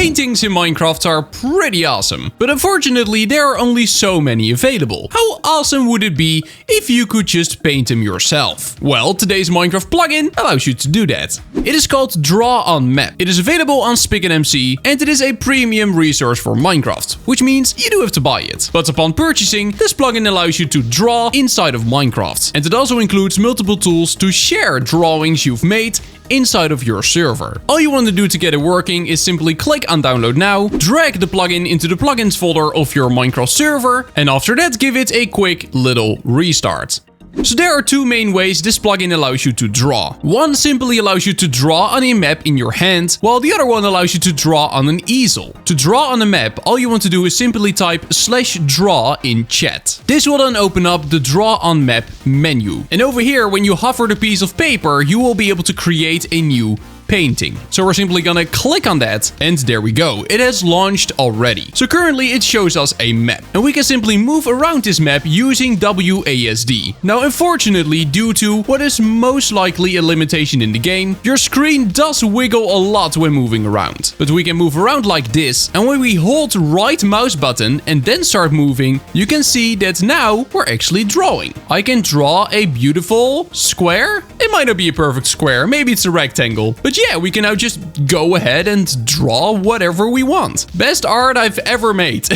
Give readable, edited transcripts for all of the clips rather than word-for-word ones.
Paintings in Minecraft are pretty awesome, but unfortunately there are only so many available. How awesome would it be if you could just paint them yourself? Well, today's Minecraft plugin allows you to do that. It is called DrawOnMap. It is available on SpickNMC and it is a premium resource for Minecraft, which means you do have to buy it. But upon purchasing, this plugin allows you to draw inside of Minecraft. And it also includes multiple tools to share drawings you've made inside of your server. All you want to do to get it working is simply click on download now, drag the plugin into the plugins folder of your Minecraft server, and after that give it a quick little restart. So there are two main ways this plugin allows you to draw. One simply allows you to draw on a map in your hand, while the other one allows you to draw on an easel. To draw on a map, all you want to do is simply type /draw in chat. This will then open up the Draw on Map menu. And over here, when you hover the piece of paper, you will be able to create a new painting. So we're simply gonna click on that and there we go. It has launched already. So currently it shows us a map and we can simply move around this map using WASD. Now unfortunately, due to what is most likely a limitation in the game, your screen does wiggle a lot when moving around. But we can move around like this, and when we hold right mouse button and then start moving, you can see that now we're actually drawing. I can draw a beautiful square. It might not be a perfect square, maybe it's a rectangle, but yeah, we can now just go ahead and draw whatever we want. Best art I've ever made.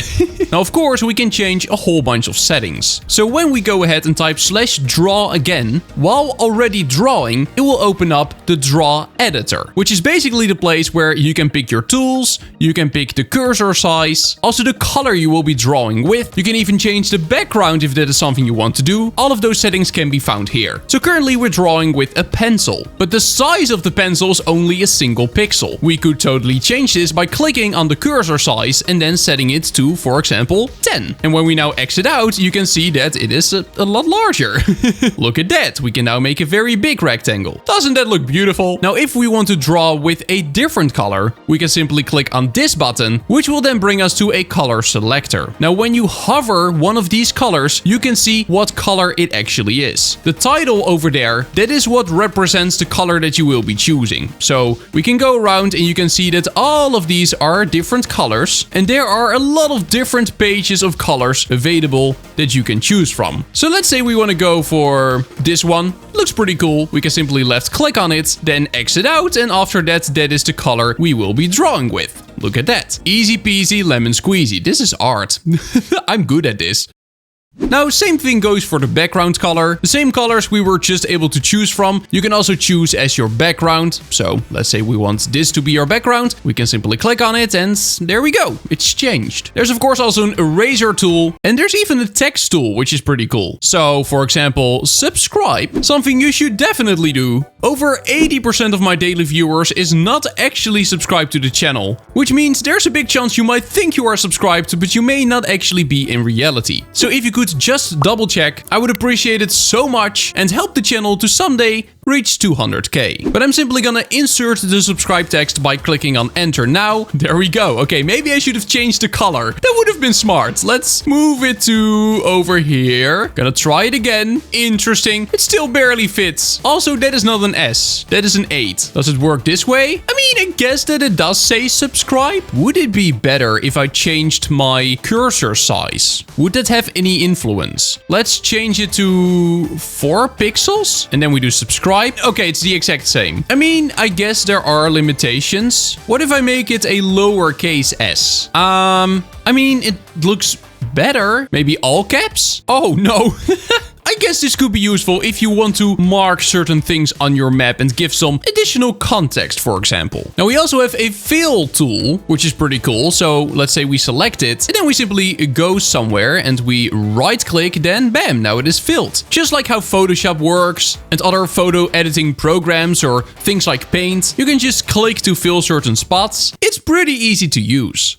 Now, of course, we can change a whole bunch of settings. So when we go ahead and type /draw again, while already drawing, it will open up the draw editor, which is basically the place where you can pick your tools, you can pick the cursor size, also the color you will be drawing with. You can even change the background if that is something you want to do. All of those settings can be found here. So currently we're drawing with a pencil, but the size of the pencil is only a single pixel. We could totally change this by clicking on the cursor size and then setting it to, for example, 10. And when we now exit out, you can see that it is a lot larger. Look at that. We can now make a very big rectangle. Doesn't that look beautiful? Now, if we want to draw with a different color, we can simply click on this button, which will then bring us to a color selector. Now, when you hover one of these colors, you can see what color it actually is. The title over there, that is what represents the color that you will be choosing. So we can go around and you can see that all of these are different colors and there are a lot of different pages of colors available that you can choose from. So let's say we want to go for this one. Looks pretty cool. We can simply left click on it, then exit out, and after that, that is the color we will be drawing with. Look at that. Easy peasy lemon squeezy. This is art. I'm good at this. Now, same thing goes for the background color. The same colors we were just able to choose from, you can also choose as your background. So let's say we want this to be our background. We can simply click on it and there we go. It's changed. There's of course also an eraser tool and there's even a text tool, which is pretty cool. So for example, subscribe, something you should definitely do. Over 80% of my daily viewers is not actually subscribed to the channel, which means there's a big chance you might think you are subscribed, but you may not actually be in reality. So if you could just double check, I would appreciate it so much and help the channel to someday reach 200k. But I'm simply gonna insert the subscribe text by clicking on enter now. There we go. Okay, maybe I should have changed the color. That would have been smart. Let's move it to over here. Gonna try it again. Interesting. It still barely fits. Also, that is not an S. That is an 8. Does it work this way? I mean, I guess that it does say subscribe. Would it be better if I changed my cursor size? Would that have any influence? Let's change it to 4 pixels and then we do subscribe. Okay, it's the exact same. I mean, I guess there are limitations. What if I make it a lowercase s? I mean, it looks better. Maybe all caps? Oh, no. I guess this could be useful if you want to mark certain things on your map and give some additional context, for example. Now, we also have a fill tool, which is pretty cool. So let's say we select it and then we simply go somewhere and we right click, then bam, now it is filled. Just like how Photoshop works and other photo editing programs or things like Paint, you can just click to fill certain spots. It's pretty easy to use.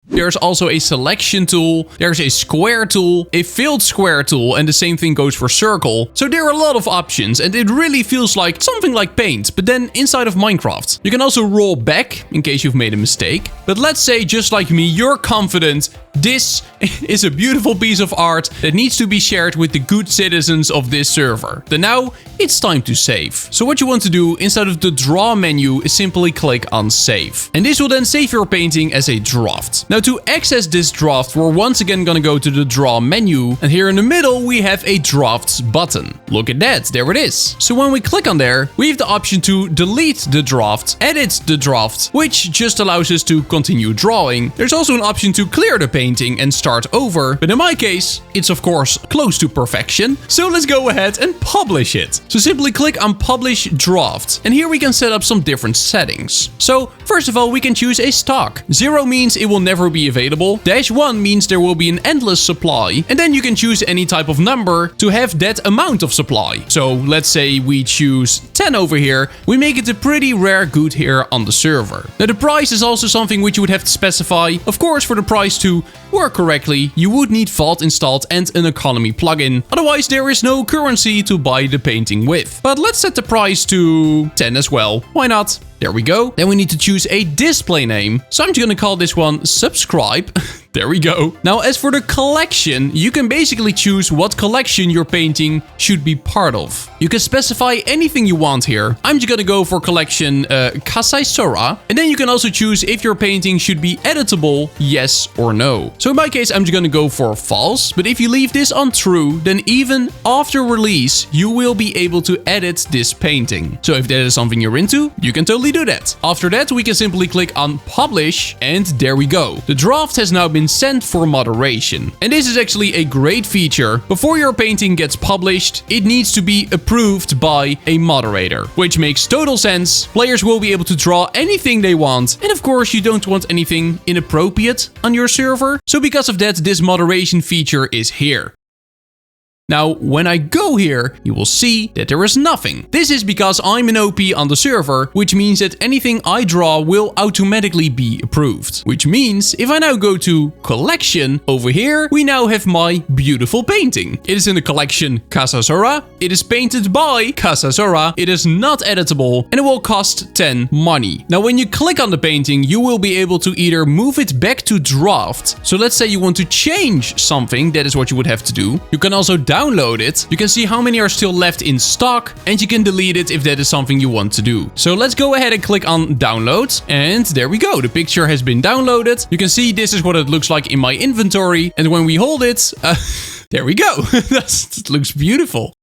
There's also a selection tool, there's a square tool, a filled square tool, and the same thing goes for circle. So there are a lot of options, and it really feels like something like paint, but then inside of Minecraft. You can also roll back in case you've made a mistake. But let's say, just like me, you're confident this is a beautiful piece of art that needs to be shared with the good citizens of this server. Then now it's time to save. So what you want to do inside of the draw menu is simply click on save. And this will then save your painting as a draft. Now to access this draft, we're once again gonna go to the draw menu, and here in the middle we have a drafts button. Look at that, there it is. So when we click on there, we have the option to delete the draft, edit the draft, which just allows us to continue drawing. There's also an option to clear the painting and start over, but in my case, it's of course close to perfection. So let's go ahead and publish it. So simply click on publish draft, and here we can set up some different settings. So first of all, we can choose a stock. 0 means it will never be available. -1 means there will be an endless supply, and then you can choose any type of number to have that amount of supply. So let's say we choose 10 over here. We make it a pretty rare good here on the server. Now the price is also something which you would have to specify. Of course, for the price to work correctly, you would need Vault installed and an economy plugin. Otherwise, there is no currency to buy the painting with. But let's set the price to 10 as well. Why not? There we go. Then we need to choose a display name. So I'm just gonna call this one subscribe. There we go. Now, as for the collection, you can basically choose what collection your painting should be part of. You can specify anything you want here. I'm just gonna go for collection Kasaisora. And then you can also choose if your painting should be editable, yes or no. So in my case, I'm just gonna go for false. But if you leave this on true, then even after release, you will be able to edit this painting. So if that is something you're into, you can totally do that. After that, we can simply click on publish, and there we go. The draft has now been sent for moderation. And this is actually a great feature. Before your painting gets published, it needs to be approved by a moderator, which makes total sense. Players will be able to draw anything they want, and of course you don't want anything inappropriate on your server. So because of that, this moderation feature is here. Now, when I go here, you will see that there is nothing. This is because I'm an OP on the server, which means that anything I draw will automatically be approved. Which means if I now go to collection, over here, we now have my beautiful painting. It is in the collection Kasasora. It is painted by Kasasora. It is not editable, and it will cost 10 money. Now, when you click on the painting, you will be able to either move it back to draft. So let's say you want to change something, that is what you would have to do. You can also download it. You can see how many are still left in stock, and you can delete it if that is something you want to do. So let's go ahead and click on download, and there we go. The picture has been downloaded. You can see this is what it looks like in my inventory, and when we hold it, there we go. That looks beautiful.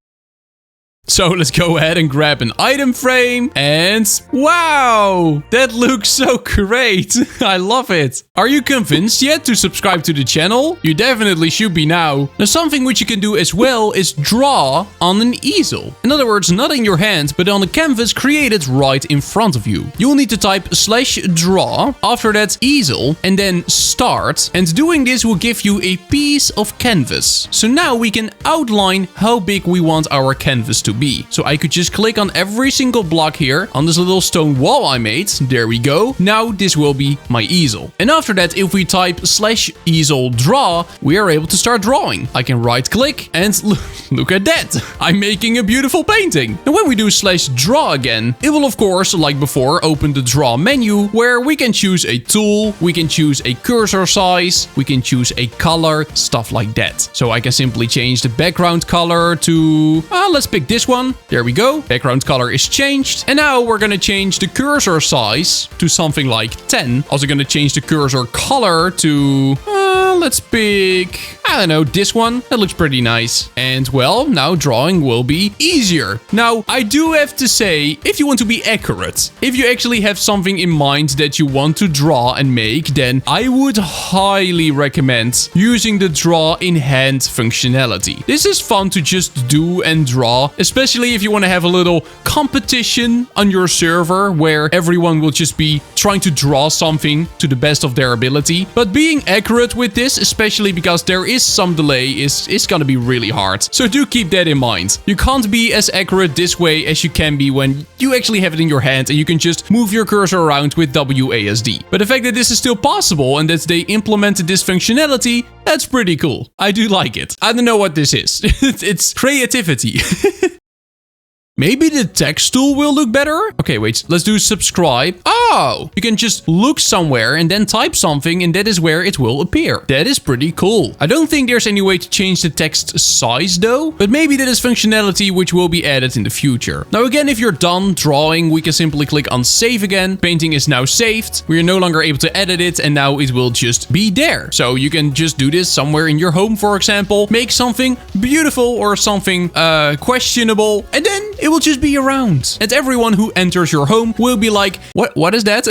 So let's go ahead and grab an item frame, and wow, that looks so great. I love it. Are you convinced yet to subscribe to the channel? You definitely should be now. Now, something which you can do as well is draw on an easel. In other words, not in your hand, but on a canvas created right in front of you. You will need to type /draw, after that easel, and then start. And doing this will give you a piece of canvas. So now we can outline how big we want our canvas to be. So I could just click on every single block here on this little stone wall I made. There we go. Now this will be my easel. And after that, if we type /easel draw, we are able to start drawing. I can right click and look at that. I'm making a beautiful painting. And when we do /draw again, it will of course, like before, open the draw menu where we can choose a tool, we can choose a cursor size, we can choose a color, stuff like that. So I can simply change the background color to, let's pick this one. There we go. Background color is changed. And now we're gonna change the cursor size to something like 10. Also gonna change the cursor color to, let's pick, I don't know, this one. That looks pretty nice. And well, now drawing will be easier. Now, I do have to say, if you want to be accurate, if you actually have something in mind that you want to draw and make, then I would highly recommend using the draw in hand functionality. This is fun to just do and draw, especially especially if you want to have a little competition on your server where everyone will just be trying to draw something to the best of their ability. But being accurate with this, especially because there is some delay, is gonna be really hard. So do keep that in mind. You can't be as accurate this way as you can be when you actually have it in your hand and you can just move your cursor around with WASD. But the fact that this is still possible and that they implemented this functionality, that's pretty cool. I do like it. I don't know what this is. It's creativity. Maybe the text tool will look better? Okay, wait, let's do subscribe. Oh, you can just look somewhere and then type something and that is where it will appear. That is pretty cool. I don't think there's any way to change the text size though, but maybe that is functionality which will be added in the future. Now again, if you're done drawing, we can simply click on save again. Painting is now saved. We are no longer able to edit it and now it will just be there. So you can just do this somewhere in your home, for example, make something beautiful or something questionable, and then it will just be around. And everyone who enters your home will be like, what is that?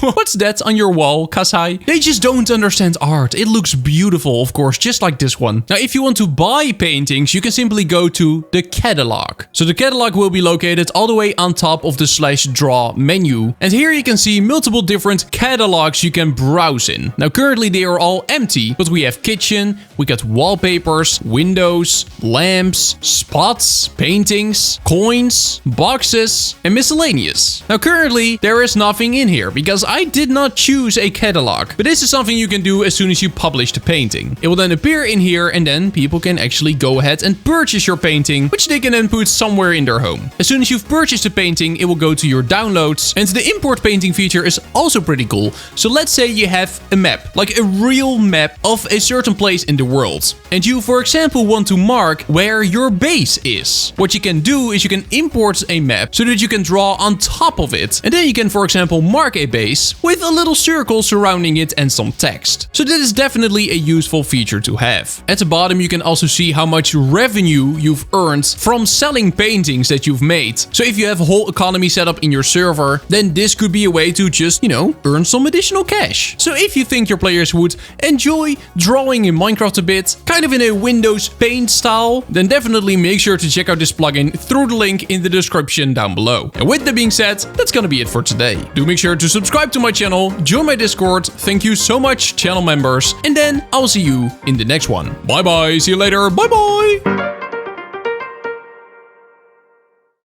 What's that on your wall, Kasai? They just don't understand art. It looks beautiful, of course, just like this one. Now, if you want to buy paintings, you can simply go to the catalog. So the catalog will be located all the way on top of the /draw menu. And here you can see multiple different catalogs you can browse in. Now, currently they are all empty, but we have kitchen, we got wallpapers, windows, lamps, spots, paintings, coins, boxes, and miscellaneous. Now currently there is nothing in here because I did not choose a catalog, but this is something you can do as soon as you publish the painting. It will then appear in here and then people can actually go ahead and purchase your painting, which they can then put somewhere in their home. As soon as you've purchased the painting, it will go to your downloads, and the import painting feature is also pretty cool. So let's say you have a map, like a real map of a certain place in the world, and you for example want to mark where your base is. What you can do is you can import a map so that you can draw on top of it. And then you can, for example, mark a base with a little circle surrounding it and some text. So that is definitely a useful feature to have. At the bottom, you can also see how much revenue you've earned from selling paintings that you've made. So if you have a whole economy set up in your server, then this could be a way to just, earn some additional cash. So if you think your players would enjoy drawing in Minecraft a bit, kind of in a Windows Paint style, then definitely make sure to check out this plugin through the link in the description down below. And with that being said, that's gonna be it for today. Do make sure to subscribe to my channel, join my Discord. Thank you so much, channel members, and then I'll see you in the next one. Bye bye, see you later, bye bye!